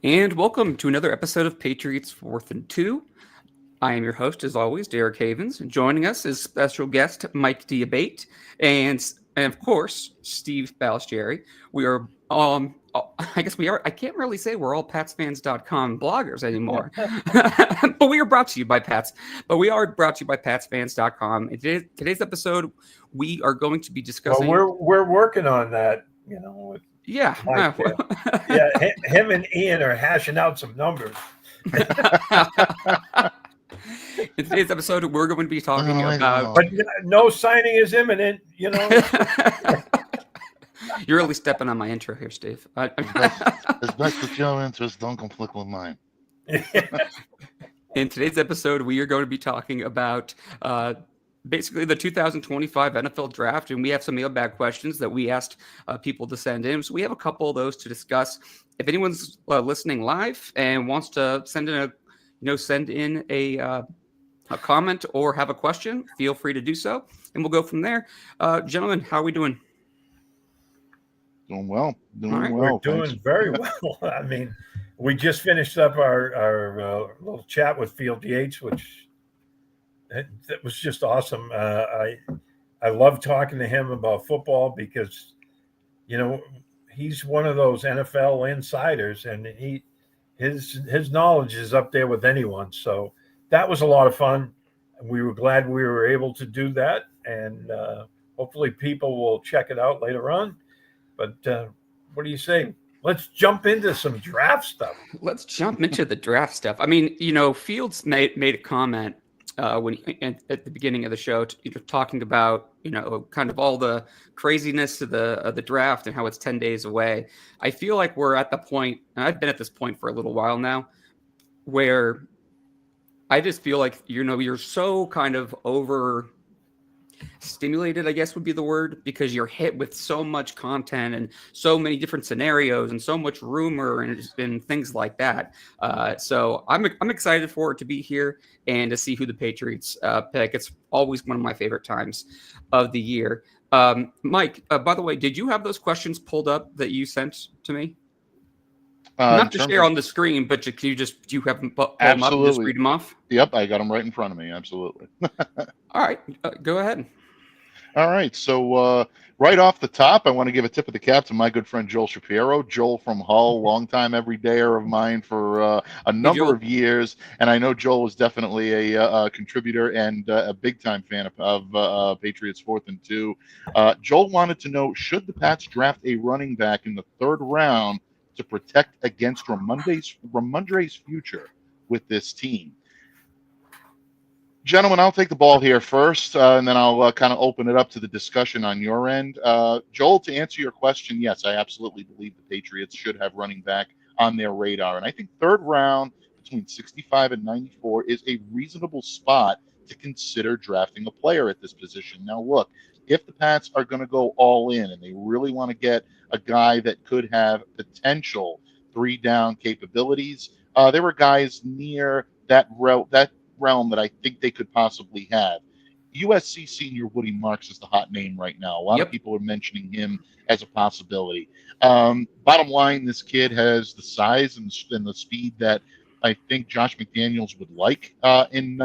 And welcome to another episode of Patriots 4th and 2. I am your host, as always, Derek Havens. Joining us is special guest Mike Diabate and of course, Steve Balistieri. We are, I guess we are, I can't really say we're all PatsFans.com bloggers anymore. But we are brought to you by Pats. But we are brought to you by PatsFans.com. In today's episode, we are going to be Well, discussing. we're working on that, with Yeah. Mike there. Yeah, him and Ian are hashing out some numbers. In today's episode, we're going to be talking I don't about. But no signing is imminent. You're really stepping on my intro here, Steve. As best as your interests don't conflict with mine. In today's episode, we are going to be talking about basically the 2025 NFL Draft, and we have some mailbag questions that we asked people to send in. So we have a couple of those to discuss. If anyone's listening live and wants to send in a comment or have a question, feel free to do so, and we'll go from there. Gentlemen, how are we doing? Doing well. We're doing very well. I mean, we just finished up our little chat with Field Yates, which that was just awesome. I love talking to him about football because, he's one of those NFL insiders, and his knowledge is up there with anyone. So that was a lot of fun. We were glad we were able to do that, and hopefully people will check it out later on. But what do you say? Let's jump into some draft stuff. Let's jump into the draft stuff. I mean, Fields made a comment when at the beginning of the show, talking about kind of all the craziness of the draft and how it's 10 days away. I feel like we're at the point, and I've been at this point for a little while now, where I just feel like you're so kind of overstimulated, I guess would be the word, because you're hit with so much content and so many different scenarios and so much rumor and things like that. So I'm excited for it to be here and to see who the Patriots pick. It's always one of my favorite times of the year. Mike, by the way, did you have those questions pulled up that you sent to me? Not to share on the screen, but do you have them pull them up and just read them off? Yep, I got them right in front of me. Absolutely. All right, go ahead. All right, so right off the top, I want to give a tip of the cap to my good friend Joel Shapiro. Joel from Hull, longtime everydayer of mine for a number of years, and I know Joel was definitely a contributor and a big-time fan of Patriots 4th and 2. Joel wanted to know, should the Pats draft a running back in the third round to protect against Ramondre's future with this team? Gentlemen, I'll take the ball here first, and then I'll kind of open it up to the discussion on your end. Joel, to answer your question, yes, I absolutely believe the Patriots should have running back on their radar. And I think third round between 65 and 94 is a reasonable spot to consider drafting a player at this position. Now, look, if the Pats are going to go all in and they really want to get a guy that could have potential three-down capabilities, there were guys near that realm that I think they could possibly have. USC senior Woody Marks is the hot name right now. A lot of people are mentioning him as a possibility. Bottom line, this kid has the size and the speed that I think Josh McDaniels would like in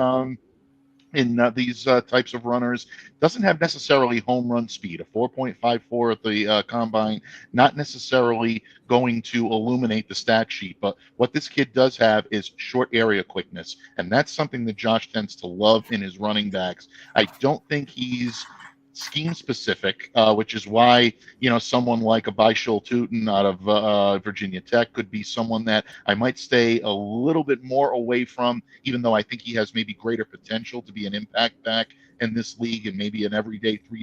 these types of runners. Doesn't have necessarily home run speed. A 4.54 at the combine, not necessarily going to illuminate the stat sheet. But what this kid does have is short area quickness, and that's something that Josh tends to love in his running backs. I don't think he's scheme specific, which is why someone like a Bishul Tootin out of Virginia Tech could be someone that I might stay a little bit more away from, even though I think he has maybe greater potential to be an impact back in this league and maybe an everyday three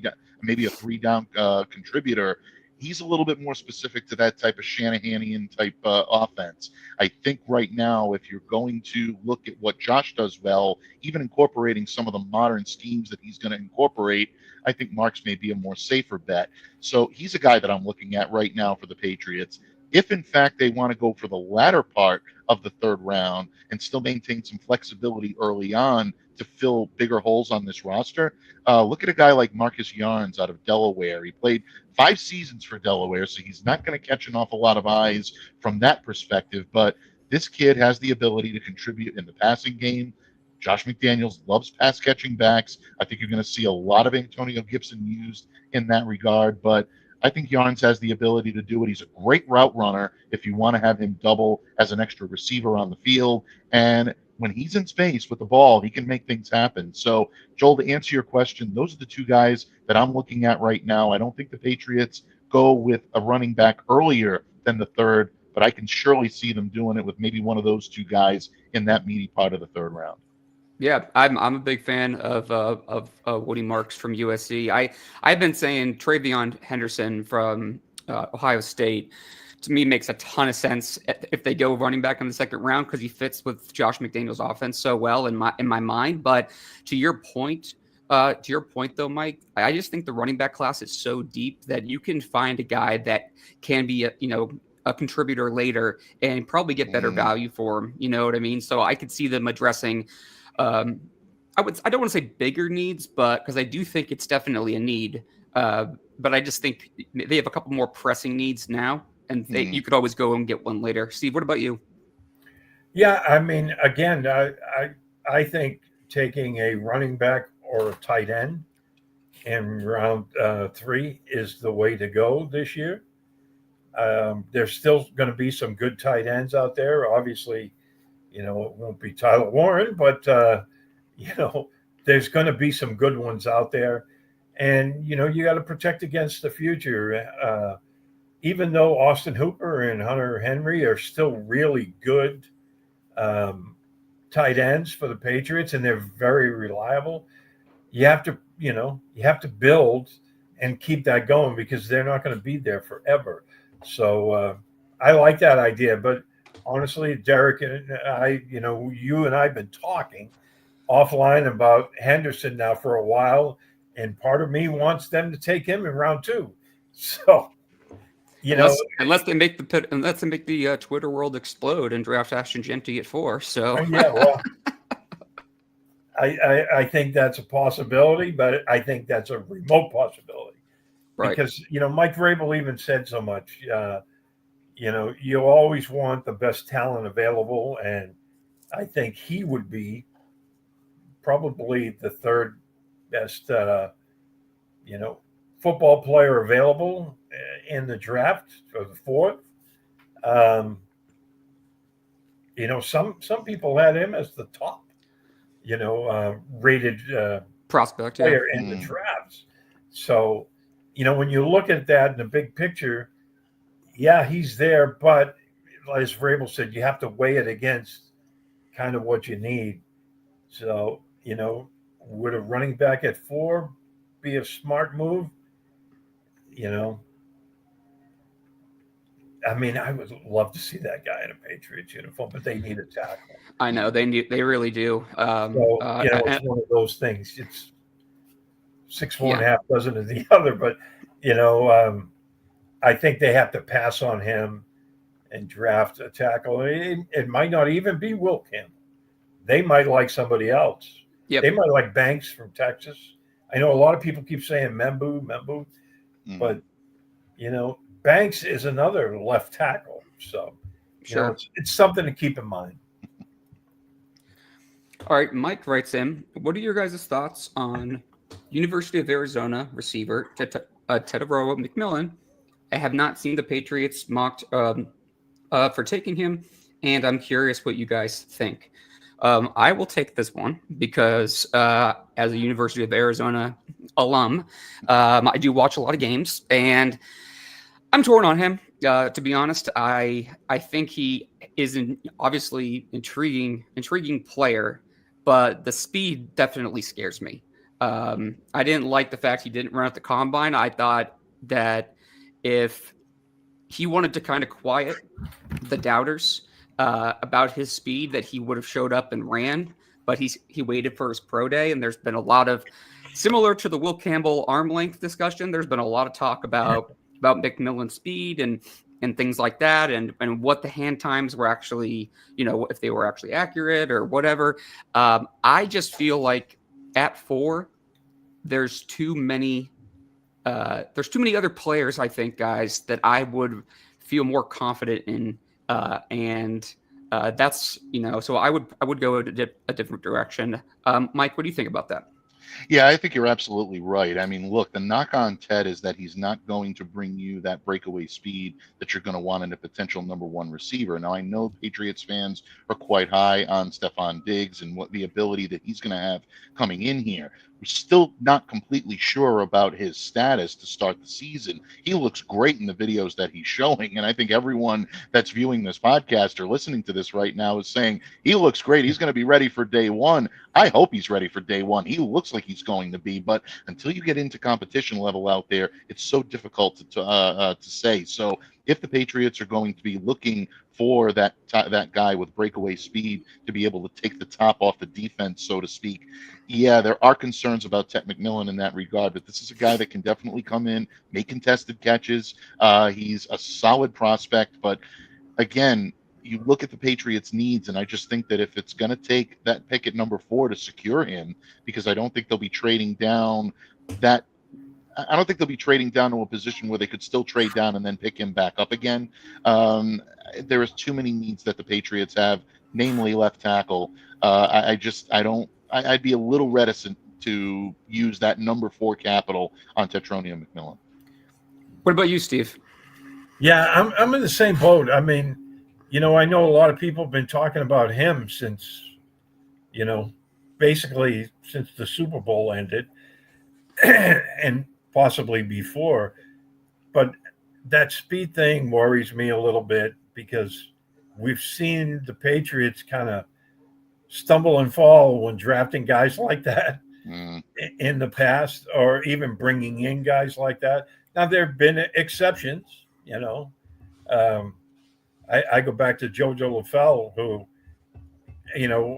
down contributor. He's a little bit more specific to that type of Shanahanian type offense. I think right now, if you're going to look at what Josh does well, even incorporating some of the modern schemes that he's going to incorporate, I think Marks may be a more safer bet. So he's a guy that I'm looking at right now for the Patriots. If in fact they want to go for the latter part of the third round and still maintain some flexibility early on to fill bigger holes on this roster, look at a guy like Marcus Yarns out of Delaware. He played 5 seasons for Delaware, so he's not going to catch an awful lot of eyes from that perspective. But this kid has the ability to contribute in the passing game. Josh McDaniels loves pass catching backs. I think you're going to see a lot of Antonio Gibson used in that regard. But I think Yarns has the ability to do it. He's a great route runner if you want to have him double as an extra receiver on the field. And when he's in space with the ball, he can make things happen. So, Joel, to answer your question, those are the two guys that I'm looking at right now. I don't think the Patriots go with a running back earlier than the third, but I can surely see them doing it with maybe one of those two guys in that meaty part of the third round. Yeah, I'm a big fan of Woody Marks from USC. I've been saying Travion Henderson from Ohio State, to me, makes a ton of sense if they go running back in the second round, because he fits with Josh McDaniels' offense so well in my mind. But to your point though, Mike, I just think the running back class is so deep that you can find a guy that can be a contributor later and probably get better value for him. You know what I mean? So I could see them addressing. I don't want to say bigger needs, but because I do think it's definitely a need. But I just think they have a couple more pressing needs now, and you could always go and get one later. Steve, what about you? Yeah, I mean, again, I think taking a running back or a tight end in round 3 is the way to go this year. There's still going to be some good tight ends out there. Obviously, it won't be Tyler Warren, but there's going to be some good ones out there. And, you got to protect against the future. Even though Austin Hooper and Hunter Henry are still really good tight ends for the Patriots, and they're very reliable, you have to build and keep that going, because they're not going to be there forever. So I like that idea. But honestly, Derek and I, you and I have been talking offline about Henderson now for a while, and part of me wants them to take him in round 2. So, unless they make the Twitter world explode and draft Ashton Jeanty at 4. So yeah, well, I think that's a possibility, but I think that's a remote possibility, right? Because Mike Vrabel even said so much. You always want the best talent available, and I think he would be probably the third best, football player available in the draft, or the fourth. Some people had him as the top, rated prospect player in the drafts. So, when you look at that in the big picture, yeah, he's there, but as Vrabel said, you have to weigh it against kind of what you need. So, would a running back at 4 be a smart move? I mean, I would love to see that guy in a Patriots uniform, but they need a tackle. I know they really do. It's one of those things. It's 6'4" and a half dozen of the other, but I think they have to pass on him and draft a tackle. It might not even be Will Campbell. They might like somebody else. Yep. They might like Banks from Texas. I know a lot of people keep saying Membu, but Banks is another left tackle. So sure, it's something to keep in mind. All right, Mike writes in, what are your guys' thoughts on University of Arizona receiver Tedoroa McMillan? I have not seen the Patriots mocked for taking him, and I'm curious what you guys think. I will take this one because as a University of Arizona alum, I do watch a lot of games, and I'm torn on him. To be honest, I think he is obviously intriguing player, but the speed definitely scares me. I didn't like the fact he didn't run at the combine. I thought that if he wanted to kind of quiet the doubters about his speed, that he would have showed up and ran, but he waited for his pro day. And there's been a lot of, similar to the Will Campbell arm length discussion, there's been a lot of talk about McMillan's speed and and things like that, and what the hand times were actually, if they were actually accurate or whatever. I just feel like at 4, there's too many other players, I think, guys, that I would feel more confident in, and that's so I would go a different direction. Mike, what do you think about that? Yeah, I think you're absolutely right. I mean, look, the knock on Ted is that he's not going to bring you that breakaway speed that you're going to want in a potential number 1 receiver. Now, I know Patriots fans are quite high on Stephon Diggs and what the ability that he's going to have coming in here. We're still not completely sure about his status to start the season. He looks great in the videos that he's showing, and I think everyone that's viewing this podcast or listening to this right now is saying he looks great. He's going to be ready for day 1. I hope he's ready for day 1. He looks like he's going to be, but until you get into competition level out there, it's so difficult to say. So if the Patriots are going to be looking for that guy with breakaway speed to be able to take the top off the defense, so to speak, yeah, there are concerns about Ted McMillan in that regard, but this is a guy that can definitely come in, make contested catches. He's a solid prospect, but again, you look at the Patriots' needs, and I just think that if it's going to take that pick at number 4 to secure him, because I don't think they'll be trading down that. I don't think they'll be trading down to a position where they could still trade down and then pick him back up again. There is too many needs that the Patriots have, namely left tackle. I'd be a little reticent to use that number 4 capital on Tetronium McMillan. What about you, Steve? Yeah, I'm in the same boat. I mean, I know a lot of people have been talking about him since, basically since the Super Bowl ended and possibly before. But that speed thing worries me a little bit because we've seen the Patriots kind of stumble and fall when drafting guys like that in the past, or even bringing in guys like that. Now, there have been exceptions, I go back to Jojo LaFell, who,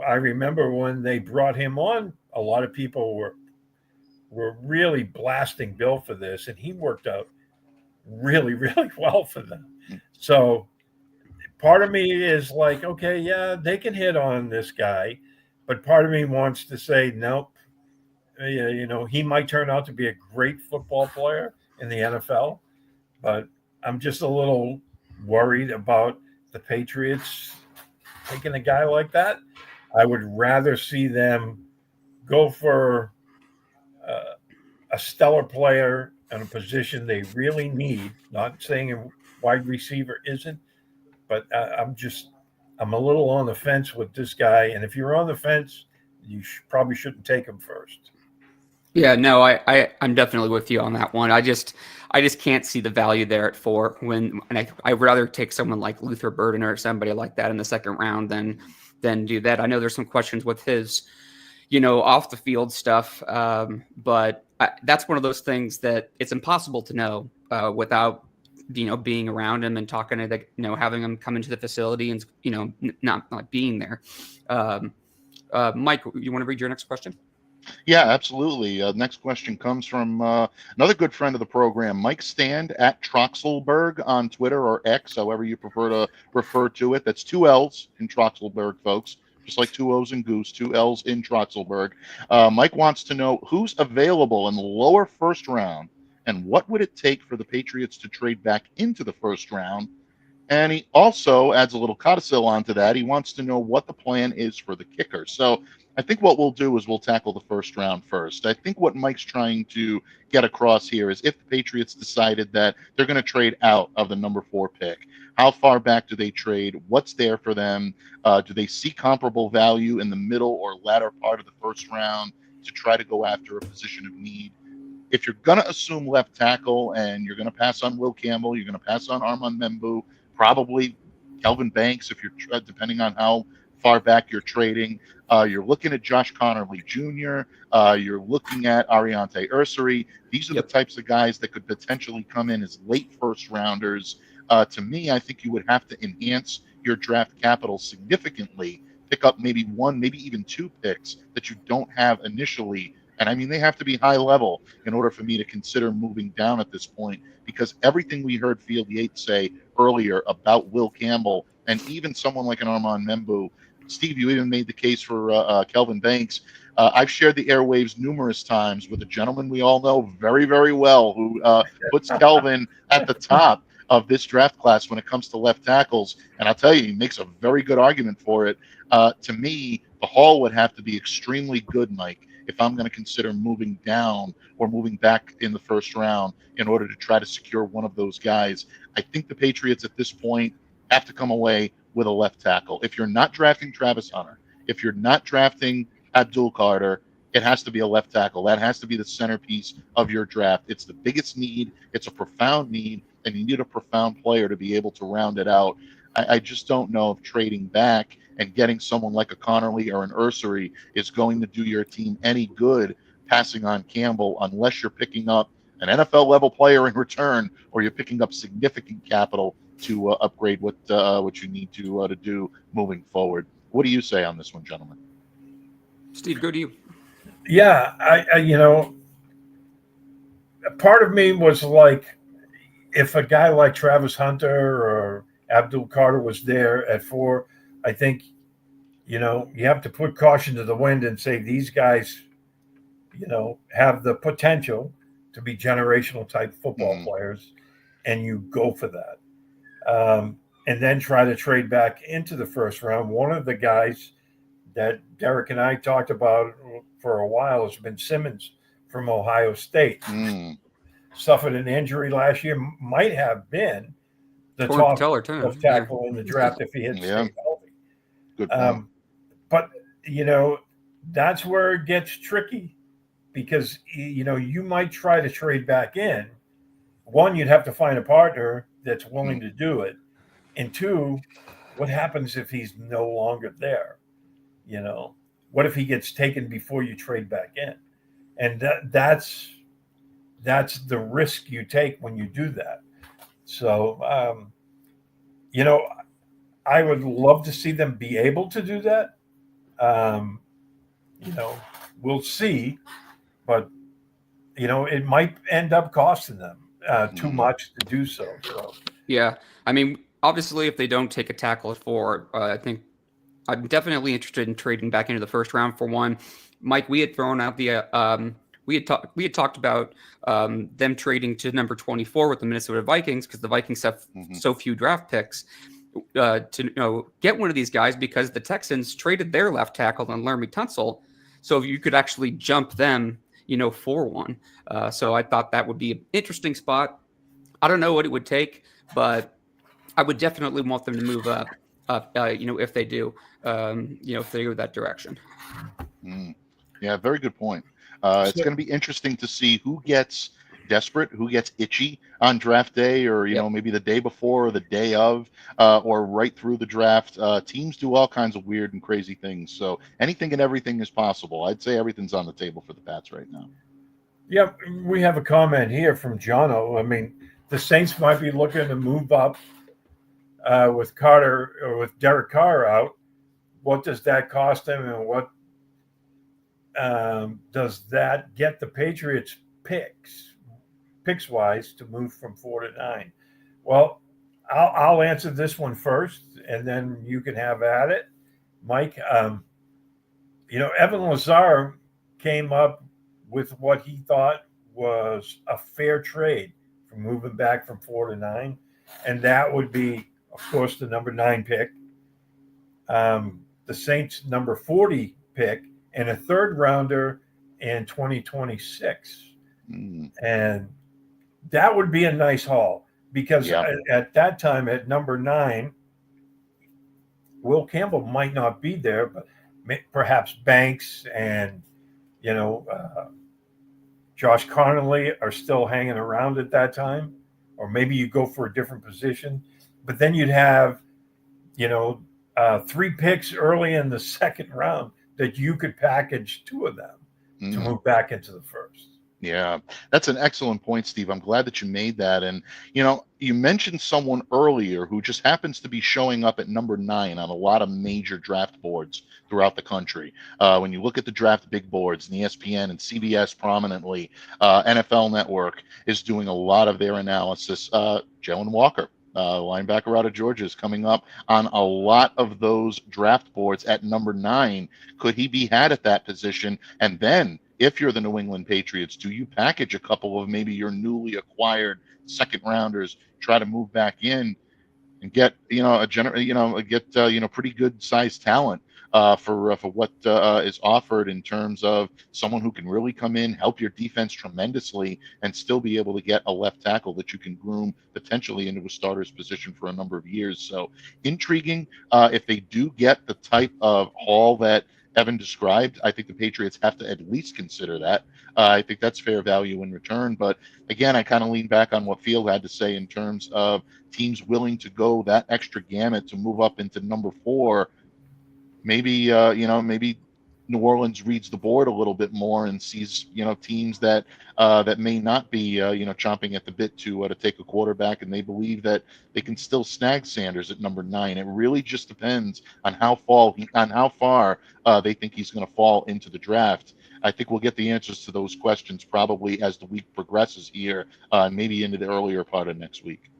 I remember when they brought him on, a lot of people were really blasting Bill for this, and he worked out really, really well for them. So part of me is like, okay, yeah, they can hit on this guy, but part of me wants to say, nope, he might turn out to be a great football player in the NFL, but I'm just a little worried about the Patriots taking a guy like that. I would rather see them go for a stellar player in a position they really need. Not saying a wide receiver isn't, but I'm a little on the fence with this guy. And if you're on the fence, you probably shouldn't take him first. Yeah, no, I'm definitely with you on that one. I just can't see the value there at 4 I'd rather take someone like Luther Burden or somebody like that in the second round than do that. I know there's some questions with his, off the field stuff, but that's one of those things that it's impossible to know without being around him and talking to having him come into the facility and not being there. Mike, you want to read your next question? Yeah, absolutely. Next question comes from another good friend of the program, Mike Stand at Troxelberg on Twitter, or X, however you prefer to refer to it. That's 2 L's in Troxelberg, folks. Just like 2 O's in Goose, 2 L's in Troxelberg. Mike wants to know who's available in the lower first round and what would it take for the Patriots to trade back into the first round. And he also adds a little codicil onto that. He wants to know what the plan is for the kicker. So I think what we'll do is we'll tackle the first round first. I think what Mike's trying to get across here is if the Patriots decided that they're going to trade out of the number 4 pick, how far back do they trade? What's there for them? Do they see comparable value in the middle or latter part of the first round to try to go after a position of need? If you're going to assume left tackle and you're going to pass on Will Campbell, you're going to pass on Armand Membu, probably Kelvin Banks, if you're depending on how far back you're trading. You're looking at Josh Connerly Jr. You're looking at Ariante Ursary. These are the types of guys that could potentially come in as late first rounders. To me, I think you would have to enhance your draft capital significantly, pick up maybe 1, maybe even 2 picks that you don't have initially And I mean, they have to be high level in order for me to consider moving down at this point, because everything we heard Field Yates say earlier about Will Campbell and even someone like an Armand Membu, Steve, you even made the case for Kelvin Banks. I've shared the airwaves numerous times with a gentleman we all know very, very well who puts Kelvin at the top of this draft class when it comes to left tackles. And I'll tell you, he makes a very good argument for it. To me, the haul would have to be extremely good, Mike, if I'm going to consider moving down or moving back in the first round in order to try to secure one of those guys. I think the Patriots at this point have to come away with a left tackle. If you're not drafting Travis Hunter, if you're not drafting Abdul Carter, it has to be a left tackle. That has to be the centerpiece of your draft. It's the biggest need. It's a profound need, and you need a profound player to be able to round it out. I just don't know if trading back and getting someone like a Connerly or an Ursery is going to do your team any good passing on Campbell, unless you're picking up an NFL level player in return, or you're picking up significant capital to upgrade what you need to do moving forward. What do you say on this one, gentlemen? Steve, go to you. Yeah, I part of me was like, if a guy like Travis Hunter or Abdul Carter was there at 4, I think, you have to put caution to the wind and say these guys, have the potential to be generational type football players, and you go for that. And then try to trade back into the first round. One of the guys that Derek and I talked about for a while has been Simmons from Ohio State. Suffered an injury last year, might have been the top left tackle in the draft if he had stayed healthy. Good point. But, that's where it gets tricky, because, you might try to trade back in. One, you'd have to find a partner that's willing to do it. And two, what happens if he's no longer there? What if he gets taken before you trade back in? And that's the risk you take when you do that. So, I would love to see them be able to do that. We'll see, but it might end up costing them too much to do so. Yeah, I mean, obviously, if they don't take a tackle at 4, I think I'm definitely interested in trading back into the first round for one. Mike, we had thrown out the we had talked about them trading to number 24 with the Minnesota Vikings, because the Vikings have so few draft picks to get one of these guys, because the Texans traded their left tackle on Laramie Tunsil, so you could actually jump them for one. So I thought that would be an interesting spot. I don't know what it would take, but I would definitely want them to move up, if they do, if they go that direction. Yeah, very good point. It's going to be interesting to see who gets desperate, who gets itchy on draft day, or maybe the day before or the day of, or right through the draft. Teams do all kinds of weird and crazy things, so anything and everything is possible. I'd say everything's on the table for the Pats right now. Yeah, we have a comment here from Jono. I mean, the Saints might be looking to move up with Carter or with Derek Carr out. What does that cost them, and what does that get the Patriots picks wise to move from 4 to 9? Well, I'll answer this one first, and then you can have at it, Mike. Evan Lazar came up with what he thought was a fair trade for moving back from 4 to 9, and that would be, of course, the number 9 pick, the Saints' number 40 pick, and a third rounder in 2026. And that would be a nice haul, because at that time, at number 9, Will Campbell might not be there, but perhaps Banks and Josh Connerly are still hanging around at that time, or maybe you go for a different position. But then you'd have 3 picks early in the second round that you could package 2 of them to move back into the first. Yeah, that's an excellent point, Steve. I'm glad that you made that. And, you mentioned someone earlier who just happens to be showing up at number 9 on a lot of major draft boards throughout the country. When you look at the draft big boards, and ESPN and CBS prominently, NFL Network is doing a lot of their analysis. Jalen Walker, linebacker out of Georgia, is coming up on a lot of those draft boards at number 9. Could he be had at that position? And then, if you're the New England Patriots, do you package a couple of maybe your newly acquired second rounders, try to move back in and get pretty good sized talent for what is offered in terms of someone who can really come in, help your defense tremendously, and still be able to get a left tackle that you can groom potentially into a starter's position for a number of years. So intriguing. If they do get the type of haul that Evan described, I think the Patriots have to at least consider that. I think that's fair value in return. But again, I kind of lean back on what Field had to say in terms of teams willing to go that extra gamut to move up into number 4. Maybe maybe New Orleans reads the board a little bit more and sees teams that may not be chomping at the bit to take a quarterback, and they believe that they can still snag Sanders at number 9. It really just depends on how far they think he's going to fall into the draft. I think we'll get the answers to those questions probably as the week progresses here, maybe into the earlier part of next week.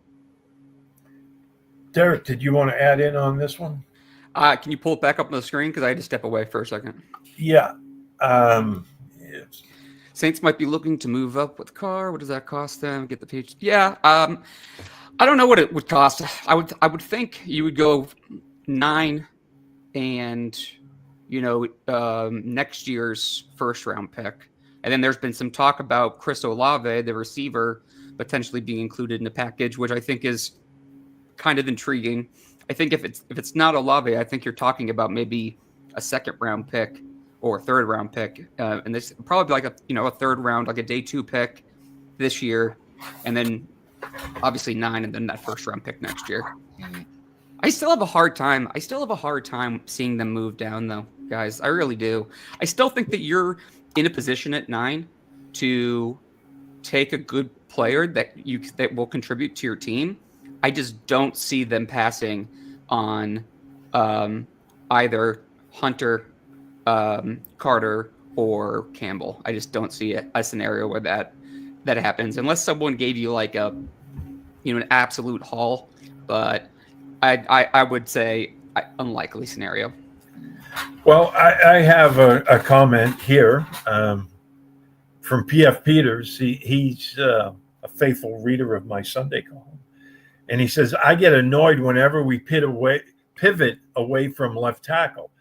Derek, did you want to add in on this one? Can you pull it back up on the screen? Because I had to step away for a second. Yeah. Saints might be looking to move up with Carr. What does that cost them? Get the page. Yeah. I don't know what it would cost. I would think you would go 9 and next year's first round pick. And then there's been some talk about Chris Olave, the receiver, potentially being included in the package, which I think is kind of intriguing. I think if it's not Olave, I think you're talking about maybe a second round pick or a third round pick, and this probably like a third round, like a day 2 pick this year, and then obviously 9, and then that first round pick next year. I still have a hard time seeing them move down, though, guys. I really do. I still think that you're in a position at 9 to take a good player that will contribute to your team. I just don't see them passing on either Hunter, Carter, or Campbell. I just don't see a scenario where that happens, unless someone gave you like an absolute haul. But I would say unlikely scenario. Well, I have a comment here from P.F. Peters. He's a faithful reader of my Sunday column. And he says, I get annoyed whenever we pivot away from left tackle.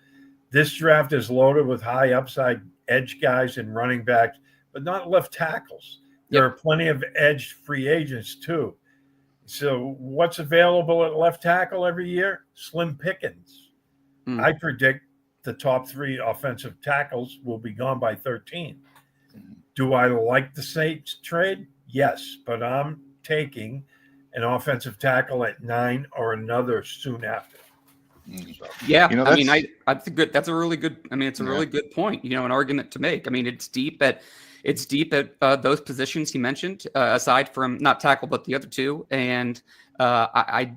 This draft is loaded with high upside edge guys and running backs, but not left tackles. There are plenty of edge free agents too. So what's available at left tackle every year? Slim pickings. I predict the top 3 offensive tackles will be gone by 13. Do I like the Saints trade? Yes, but I'm taking an offensive tackle at 9 or another soon after. Yeah, that's good. That's a really good. It's a really good point. An argument to make. It's deep at those positions he mentioned, aside from not tackle, but the other 2. And I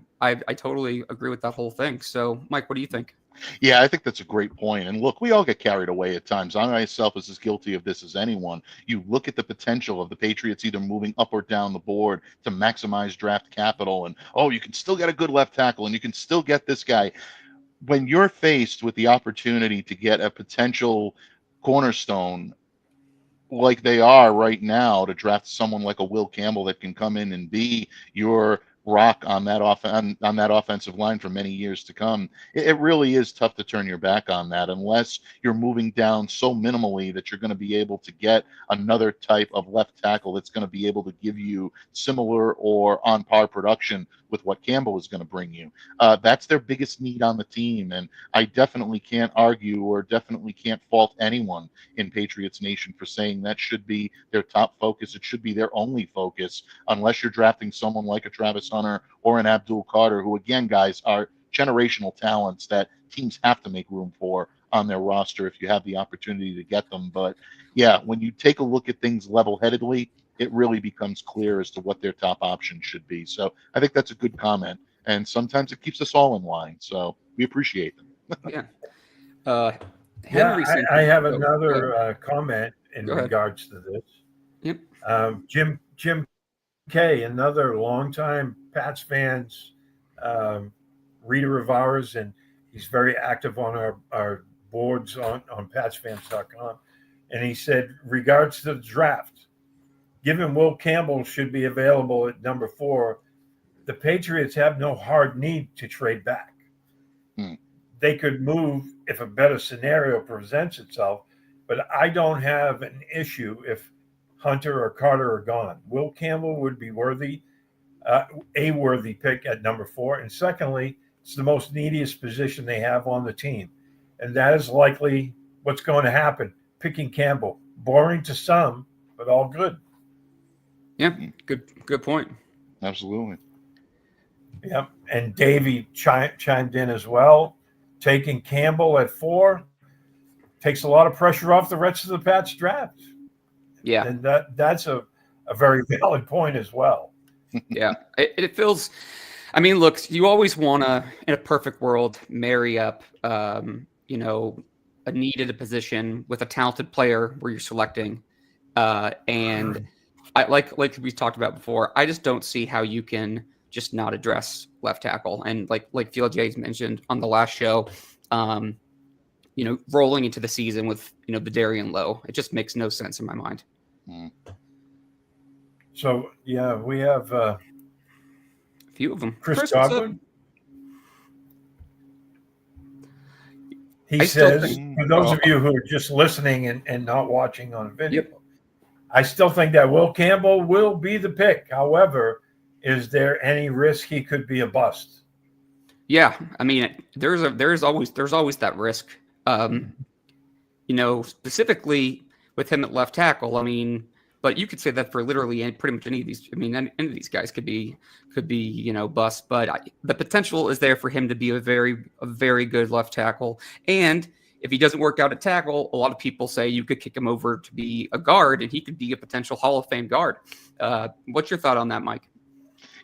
totally agree with that whole thing. So, Mike, what do you think? Yeah, I think that's a great point. And look, we all get carried away at times. I myself is as guilty of this as anyone. You look at the potential of the Patriots either moving up or down the board to maximize draft capital, and you can still get a good left tackle, and you can still get this guy. When you're faced with the opportunity to get a potential cornerstone like they are right now, to draft someone like a Will Campbell that can come in and be your rock on that offensive line for many years to come, it really is tough to turn your back on that unless you're moving down so minimally that you're going to be able to get another type of left tackle that's going to be able to give you similar or on par production with what Campbell is going to bring you. That's their biggest need on the team, and I definitely can't argue or definitely can't fault anyone in Patriots Nation for saying that should be their top focus. It should be their only focus, unless you're drafting someone like a Travis Hunter or an Abdul Carter, who, again, guys, are generational talents that teams have to make room for on their roster if you have the opportunity to get them. But yeah, when you take a look at things level-headedly, it really becomes clear as to what their top option should be. So I think that's a good comment. And sometimes it keeps us all in line. So we appreciate them. Yeah. Yeah, Henry sent I in- have oh, go ahead. another comment in Go ahead. regards to this. Yep. Jim Kay, another longtime Pats fans, reader of ours, and he's very active on our boards on PatsFans.com. And he said, regards to the draft, given Will Campbell should be available at number 4, the Patriots have no hard need to trade back. They could move if a better scenario presents itself, but I don't have an issue if Hunter or Carter are gone. Will Campbell would be a worthy pick at number 4. And secondly, it's the most neediest position they have on the team. And that is likely what's going to happen, picking Campbell. Boring to some, but all good. Yeah, good point. Absolutely. Yep. And Davey chimed in as well. Taking Campbell at 4 takes a lot of pressure off the rest of the Pats draft. Yeah. And that's a very valid point as well. Yeah. It feels, I mean, look, you always want to, in a perfect world, marry up, a need at a position with a talented player where you're selecting. And I like we talked about before, I just don't see how you can just not address left tackle. And like Field J's mentioned on the last show, rolling into the season with, the Darian Lowe, it just makes no sense in my mind. So, yeah, we have A few of them. Chris Godwin. He says, for those of you who are just listening and not watching on video, I still think that Will Campbell will be the pick. However, is there any risk he could be a bust? Yeah, I mean, there's always that risk. Specifically with him at left tackle. I mean, but you could say that for literally pretty much any of these. I mean, any of these guys could be bust. But the potential is there for him to be a very good left tackle. And if he doesn't work out at tackle, a lot of people say you could kick him over to be a guard, and he could be a potential Hall of Fame guard. What's your thought on that, Mike?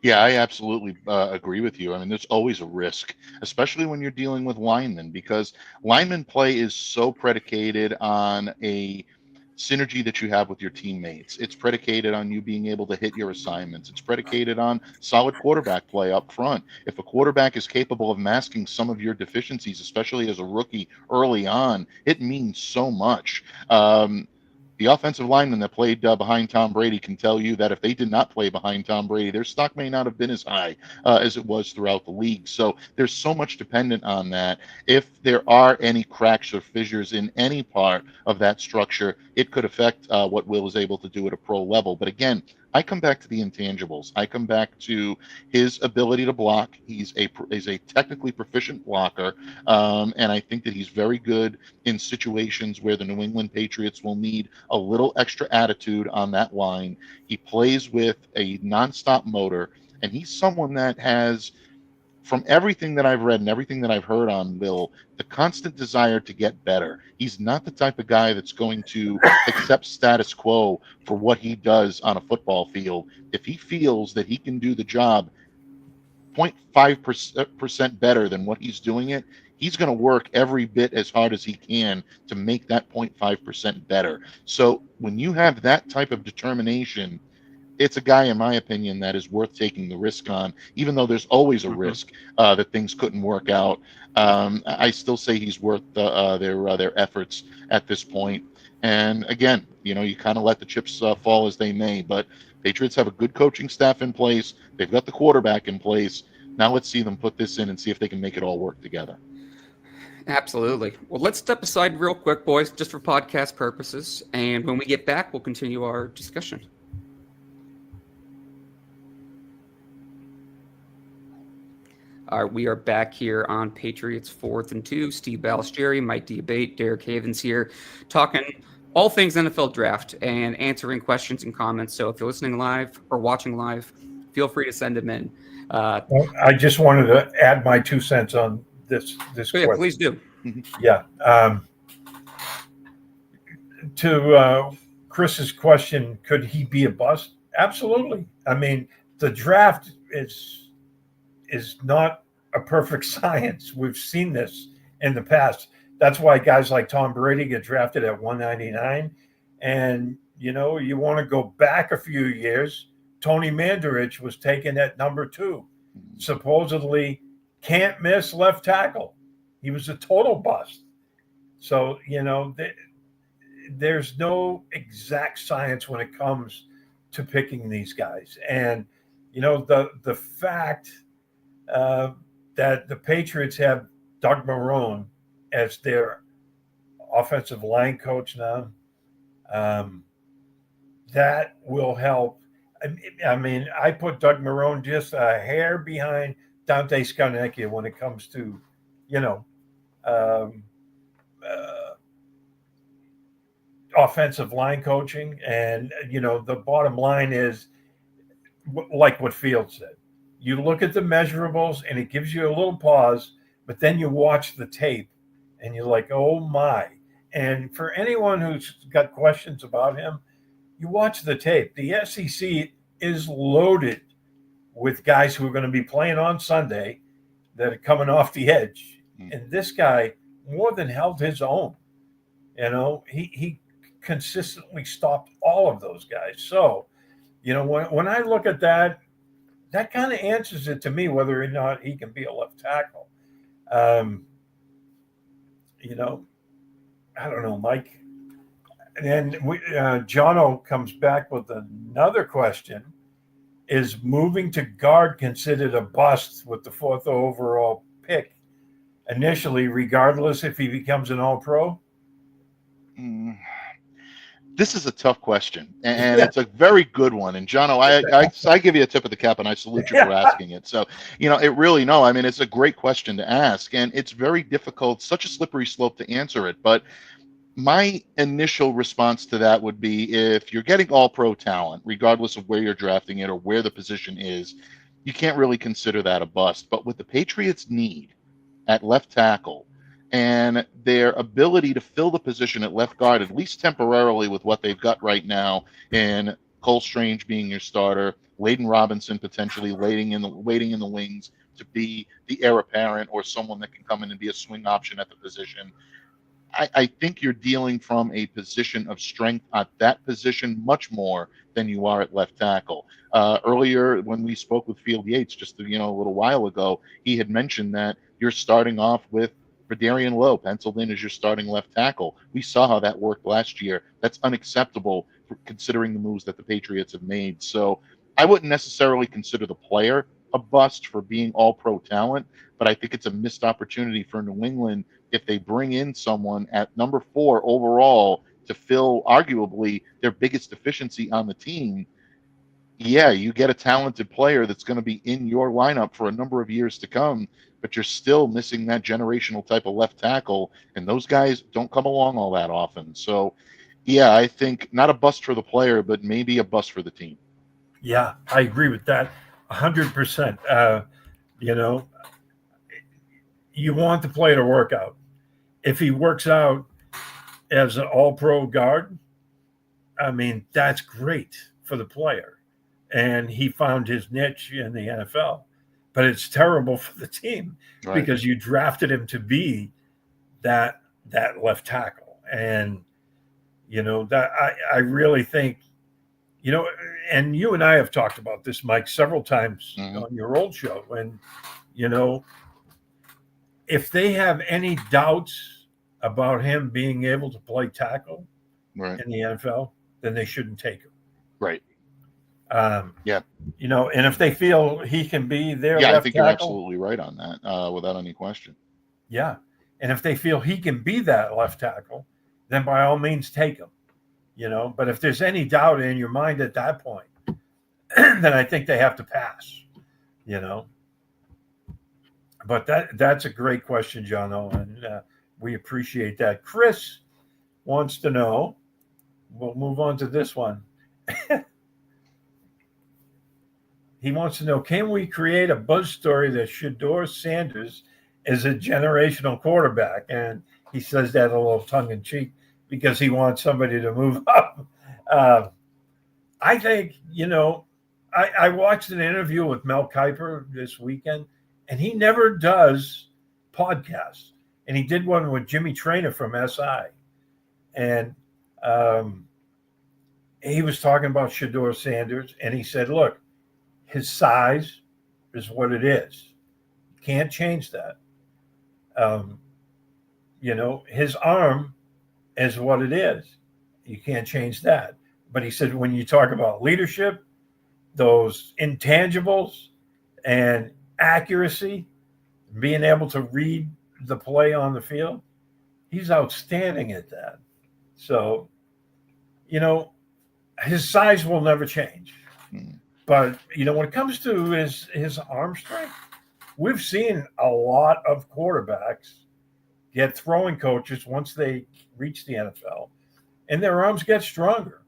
Yeah, I absolutely agree with you. I mean, there's always a risk, especially when you're dealing with linemen, because lineman play is so predicated on a synergy that you have with your teammates. It's predicated on you being able to hit your assignments. It's predicated on solid quarterback play up front. If a quarterback is capable of masking some of your deficiencies, especially as a rookie early on, it means so much. The offensive linemen that played behind Tom Brady can tell you that if they did not play behind Tom Brady, their stock may not have been as high as it was throughout the league. So there's so much dependent on that. If there are any cracks or fissures in any part of that structure, it could affect what Will is able to do at a pro level. But again, I come back to the intangibles. I come back to his ability to block. He's a technically proficient blocker, and I think that he's very good in situations where the New England Patriots will need a little extra attitude on that line. He plays with a nonstop motor, and he's someone that has, from everything that I've read and everything that I've heard on Will, the constant desire to get better. He's not the type of guy that's going to accept status quo for what he does on a football field. If he feels that he can do the job 0.5% better than what he's doing it, he's going to work every bit as hard as he can to make that 0.5% better. So when you have that type of determination, it's a guy, in my opinion, that is worth taking the risk on, even though there's always a risk that things couldn't work out. I still say he's worth their efforts at this point. And again, you kind of let the chips fall as they may, but Patriots have a good coaching staff in place. They've got the quarterback in place. Now let's see them put this in and see if they can make it all work together. Absolutely. Well, let's step aside real quick, boys, just for podcast purposes. And when we get back, we'll continue our discussion. All right, we are back here on Patriots 4th and 2. Steve Balistrieri, Mike Diabate, Derek Havens here, talking all things NFL draft and answering questions and comments. So if you're listening live or watching live, feel free to send them in. Well, I just wanted to add my 2 cents on this yeah, question. please do. Yeah. To Chris's question, could he be a bust? Absolutely. I mean, the draft is not a perfect science. We've seen this in the past. That's why guys like Tom Brady get drafted at 199. And, you want to go back a few years. Tony Mandarich was taken at number 2, supposedly can't miss left tackle. He was a total bust. So, there's no exact science when it comes to picking these guys. And, the fact uh, that the Patriots have Doug Marrone as their offensive line coach now. Um, that will help. I mean, I put Doug Marrone just a hair behind Dante Scarnecchia when it comes to, you know, um, uh, offensive line coaching. And, the bottom line is, like what Fields said, you look at the measurables and it gives you a little pause, but then you watch the tape and you're like, oh my. And for anyone who's got questions about him, you watch the tape. The SEC is loaded with guys who are going to be playing on Sunday that are coming off the edge. And this guy more than held his own. He consistently stopped all of those guys. So, when I look at that, that kind of answers it to me whether or not he can be a left tackle. Um, I don't know, Mike. And then Jono comes back with another question. Is moving to guard considered a bust with the 4th overall pick initially, regardless if he becomes an all-pro? This is a tough question, and it's a very good one. And Jono, I give you a tip of the cap, and I salute you for asking it. So, it really, no, I mean, it's a great question to ask, and it's very difficult, such a slippery slope to answer it. But my initial response to that would be, if you're getting all-pro talent, regardless of where you're drafting it or where the position is, you can't really consider that a bust. But what the Patriots need at left tackle and their ability to fill the position at left guard, at least temporarily, with what they've got right now, in Cole Strange being your starter, Layden Robinson potentially waiting in the wings to be the heir apparent or someone that can come in and be a swing option at the position. I think you're dealing from a position of strength at that position much more than you are at left tackle. Earlier, when we spoke with Field Yates just a little while ago, he had mentioned that you're starting off with Verdarian Lowe penciled in as your starting left tackle. We saw how that worked last year. That's unacceptable considering the moves that the Patriots have made. So I wouldn't necessarily consider the player a bust for being all-pro talent, but I think it's a missed opportunity for New England if they bring in someone at number 4 overall to fill arguably their biggest deficiency on the team. Yeah, you get a talented player that's going to be in your lineup for a number of years to come, but you're still missing that generational type of left tackle, and those guys don't come along all that often. So, yeah, I think not a bust for the player, but maybe a bust for the team. Yeah, I agree with that 100%. You want the player to work out. If he works out as an all-pro guard, I mean, that's great for the player. And he found his niche in the NFL. But it's terrible for the team because you drafted him to be that left tackle. And, that I really think, and you and I have talked about this, Mike, several times on your old show. And, if they have any doubts about him being able to play tackle in the NFL, then they shouldn't take him. Right. Yeah. And if they feel he can be their left tackle. I think you're absolutely right on that, without any question. Yeah. And if they feel he can be that left tackle, then by all means take him. But if there's any doubt in your mind at that point, then I think they have to pass. But that's a great question, Jono, and we appreciate that. Chris wants to know, we'll move on to this one. He wants to know, can we create a buzz story that Shedeur Sanders is a generational quarterback. And he says that a little tongue in cheek because he wants somebody to move up. I think, I watched an interview with Mel Kiper this weekend, and he never does podcasts. And he did one with Jimmy Trainer from SI. And he was talking about Shedeur Sanders, and he said, look, his size is what it is. Can't change that. His arm is what it is. You can't change that. But he said, when you talk about leadership, those intangibles and accuracy, being able to read the play on the field, he's outstanding at that. So, his size will never change. But, when it comes to his arm strength, we've seen a lot of quarterbacks get throwing coaches once they reach the NFL, and their arms get stronger.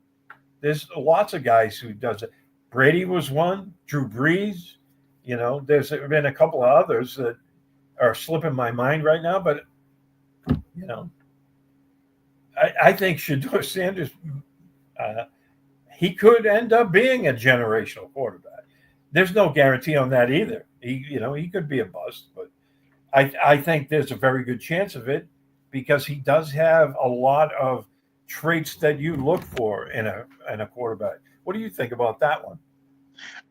There's lots of guys who does it. Brady was one, Drew Brees. There's been a couple of others that are slipping my mind right now, but, I think Shedeur Sanders, he could end up being a generational quarterback. There's no guarantee on that either. He could be a bust, but I think there's a very good chance of it because he does have a lot of traits that you look for in a quarterback. What do you think about that one?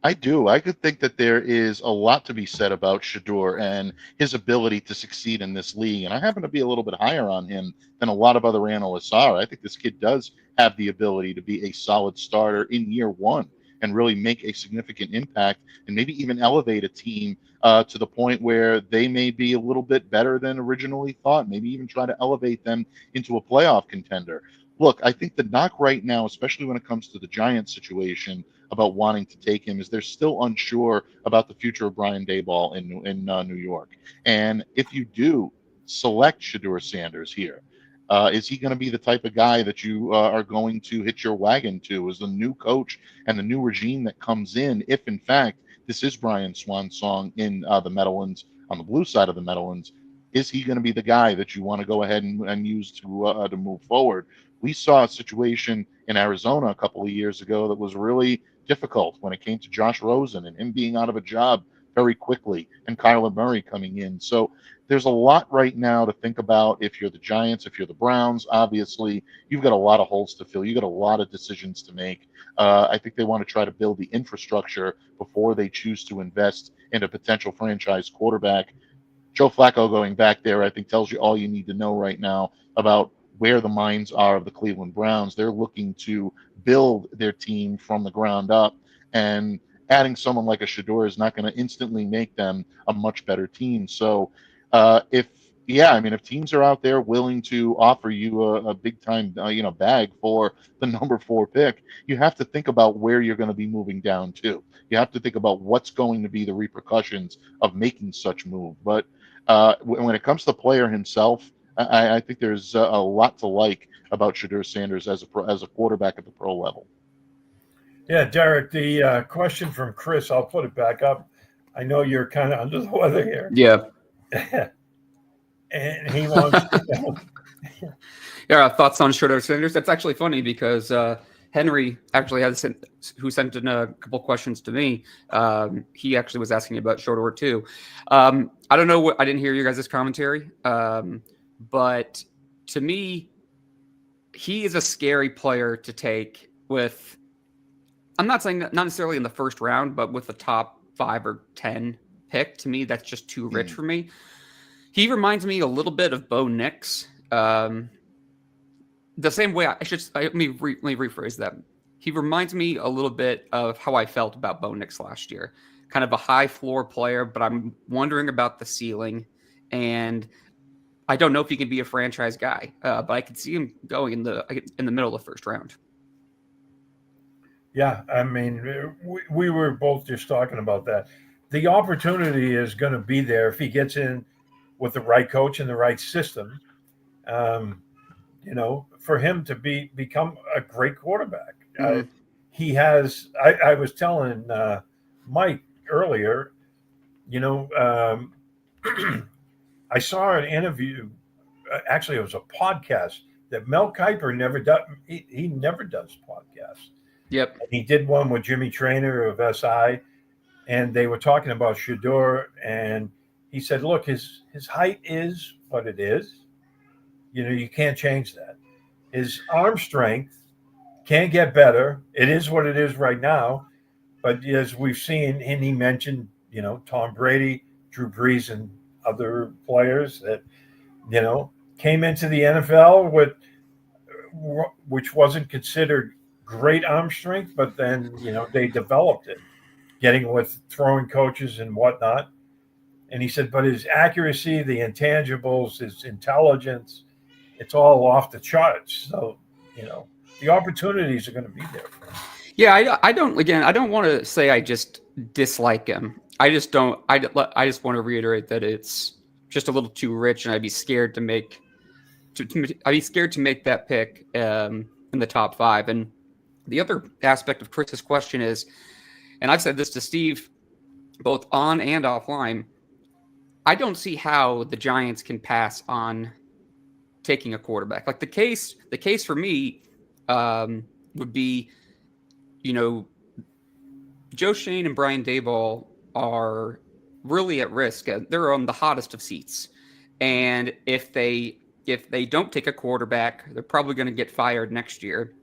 I do. I could think that there is a lot to be said about Shedeur and his ability to succeed in this league. And I happen to be a little bit higher on him than a lot of other analysts are. I think this kid does have the ability to be a solid starter in year one and really make a significant impact and maybe even elevate a team to the point where they may be a little bit better than originally thought, maybe even try to elevate them into a playoff contender. Look, I think the knock right now, especially when it comes to the Giants situation, about wanting to take him is they're still unsure about the future of Brian Daboll in New York. And if you do select Shedeur Sanders here, is he going to be the type of guy that you are going to hitch your wagon to as the new coach and the new regime that comes in, if in fact this is Brian Swan's song in the Meadowlands, on the blue side of the Meadowlands? Is he going to be the guy that you want to go ahead and use to move forward? We saw a situation in Arizona a couple of years ago that was really difficult when it came to Josh Rosen and him being out of a job very quickly and Kyler Murray coming in. So there's a lot right now to think about. If you're the Giants, if you're the Browns, obviously you've got a lot of holes to fill. You've got a lot of decisions to make. I think they want to try to build the infrastructure before they choose to invest in a potential franchise quarterback. Joe Flacco going back there, I think, tells you all you need to know right now about where the minds are of the Cleveland Browns. They're looking to build their team from the ground up, and adding someone like a Shedeur is not going to instantly make them a much better team. So if teams are out there willing to offer you a big time bag for the number 4 pick, you have to think about where you're going to be moving down to. You have to think about what's going to be the repercussions of making such move. But when it comes to the player himself, I think there's a lot to like about Shedeur Sanders as a quarterback at the pro level. Yeah, Derek, the question from Chris, I'll put it back up. I know you're kind of under the weather here. Yeah. And he wants to know. Yeah, thoughts on Shedeur Sanders? That's actually funny because Henry actually who sent in a couple questions to me. He actually was asking about Shedeur too. I don't know I didn't hear you guys' commentary. But to me, he is a scary player to take with, I'm not saying not necessarily in the first round, but with the top 5 or 10 pick. To me, that's just too rich for me. He reminds me a little bit of Bo Nix. The same way let me rephrase that. He reminds me a little bit of how I felt about Bo Nix last year. Kind of a high floor player, but I'm wondering about the ceiling. And I don't know if he can be a franchise guy, but I could see him going in the middle of the first round. Yeah, I mean, we were both just talking about that. The opportunity is going to be there if he gets in with the right coach and the right system. For him to become a great quarterback. Mm-hmm. He has. I was telling Mike earlier. I saw an interview. Actually, it was a podcast that Mel Kiper never does. He never does podcasts. Yep. And he did one with Jimmy Traynor of SI, and they were talking about Shador, and he said, "Look, his height is what it is. You know, you can't change that. His arm strength can't get better. It is what it is right now. But as we've seen, and he mentioned, you know, Tom Brady, Drew Brees, and other players that, you know, came into the NFL with, which wasn't considered great arm strength, but then, you know, they developed it, getting with throwing coaches and whatnot. And he said, but his accuracy, the intangibles, his intelligence, it's all off the charts. So, you know, the opportunities are going to be there for him. Yeah, I don't. Again, I don't want to say I just dislike him. I just don't. I just want to reiterate that it's just a little too rich, and I'd be scared to make. I'd be scared to make that pick in the top 5. And the other aspect of Chris's question is, and I've said this to Steve, both on and offline, I don't see how the Giants can pass on taking a quarterback. Like the case for me would be, you know, Joe Shane and Brian Daboll are really at risk. They're on the hottest of seats, and if they don't take a quarterback, they're probably going to get fired next year.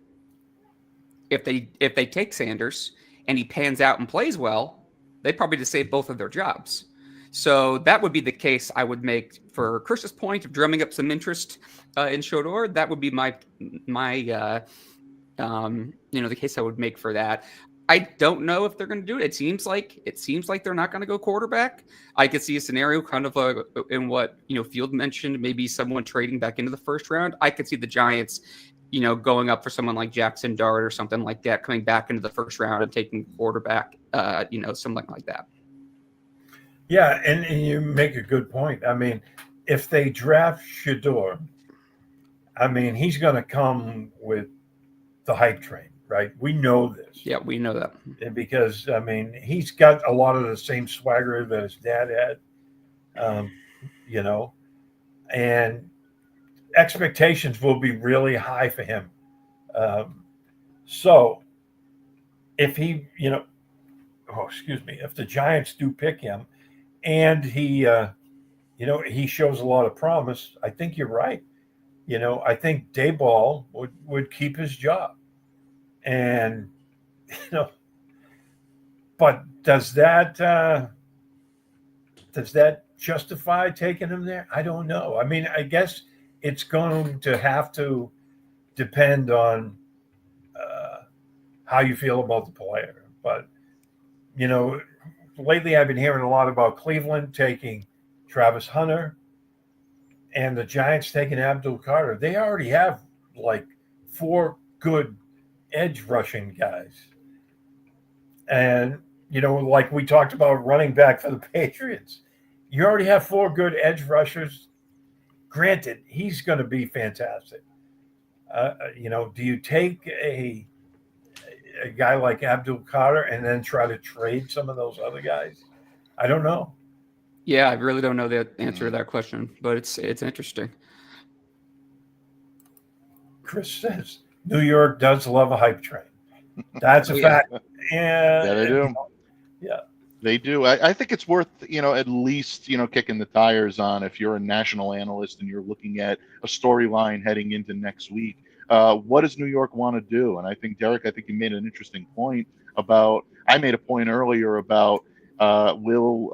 If they take Sanders and he pans out and plays well, they probably just save both of their jobs. So that would be the case I would make for Chris's point of drumming up some interest in Shador. That would be my the case I would make for that. I don't know if they're going to do it. It seems like they're not going to go quarterback. I could see a scenario kind of in what, you know, Field mentioned, maybe someone trading back into the first round. I could see the Giants, you know, going up for someone like Jackson Dart or something like that, coming back into the first round and taking quarterback, something like that. Yeah, and you make a good point. I mean, if they draft Shador, I mean, he's going to come with the hype train, right? We know this. Yeah, we know that. Because, I mean, he's got a lot of the same swagger that his dad had, you know, and expectations will be really high for him. So if he, you know, if the Giants do pick him and he, he shows a lot of promise, I think you're right. You know, I think Daboll would keep his job. And, you know, but does that justify taking him there? I don't know. I mean, I guess it's going to have to depend on how you feel about the player. But, you know, lately I've been hearing a lot about Cleveland taking Travis Hunter and the Giants taking Abdul Carter. They already have like 4 good edge rushing guys. And, you know, like we talked about running back for the Patriots, you already have 4 good edge rushers. Granted, he's going to be fantastic. You know, do you take a guy like Abdul Carter and then try to trade some of those other guys? I don't know. Yeah, I really don't know the answer to that question, but it's interesting. Chris says New York does love a hype train. That's a fact. Yeah, they do. Yeah, they do. I think it's worth, you know, at least, you know, kicking the tires on if you're a national analyst and you're looking at a storyline heading into next week. What does New York want to do? And I think, Derek, you made an interesting point about, I made a point earlier about will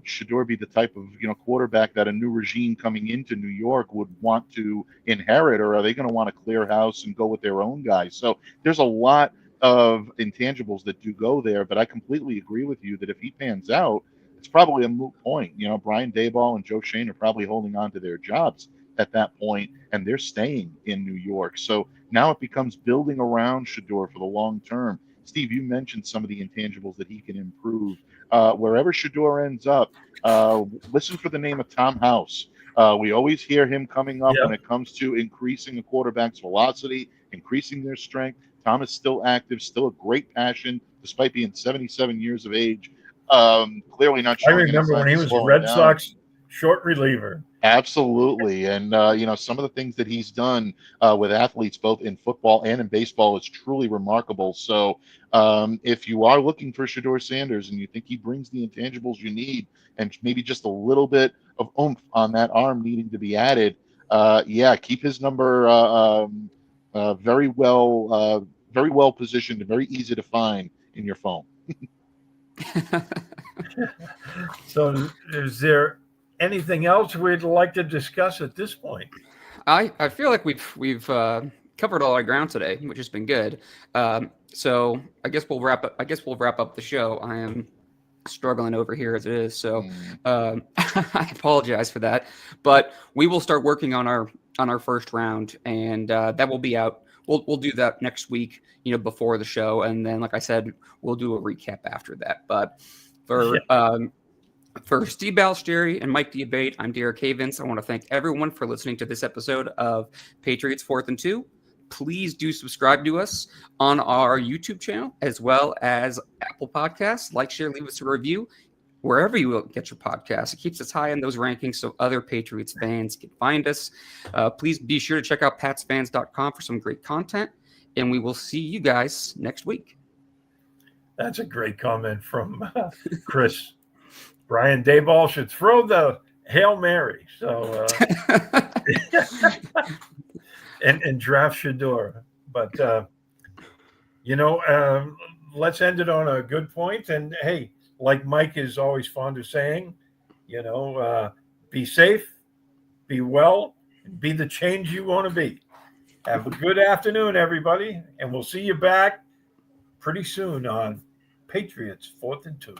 Shador be the type of, you know, quarterback that a new regime coming into New York would want to inherit, or are they going to want to clear house and go with their own guys? So there's a lot of intangibles that do go there, but I completely agree with you that if he pans out, it's probably a moot point. You know, Brian Daboll and Joe Shane are probably holding on to their jobs at that point, and they're staying in New York. So now it becomes building around Shador for the long term. Steve, you mentioned some of the intangibles that he can improve. Wherever Shador ends up, listen for the name of Tom House. We always hear him coming up when it comes to increasing a quarterback's velocity, increasing their strength. Tom is still active, still a great passion, despite being 77 years of age. Clearly not I showing. remember when he was a Red Sox short reliever, Absolutely. And, some of the things that he's done with athletes, both in football and in baseball, is truly remarkable. So if you are looking for Shador Sanders and you think he brings the intangibles you need and maybe just a little bit of oomph on that arm needing to be added, keep his number very well positioned and very easy to find in your phone. So, is there anything else we'd like to discuss at this point? I feel like we've covered all our ground today, which has been good. So I guess we'll wrap up. I guess we'll wrap up the show. I am struggling over here as it is, so I apologize for that. But we will start working on our first round, and that will be out. We'll do that next week, before the show, and then, like I said, we'll do a recap after that. But for Steve Balistrieri and Mike Diabate, I'm Derek Havens. I want to thank everyone for listening to this episode of Patriots 4th and 2. Please do subscribe to us on our YouTube channel as well as Apple Podcasts. Like, share, leave us a review wherever you get your podcasts. It keeps us high in those rankings so other Patriots fans can find us. Please be sure to check out patsfans.com for some great content, and we will see you guys next week. That's a great comment from Chris. Brian Dayball should throw the Hail Mary. So and draft Shador. But let's end it on a good point. And hey, like Mike is always fond of saying, be safe, be well, and be the change you want to be. Have a good afternoon, everybody, and we'll see you back pretty soon on Patriots 4th and 2.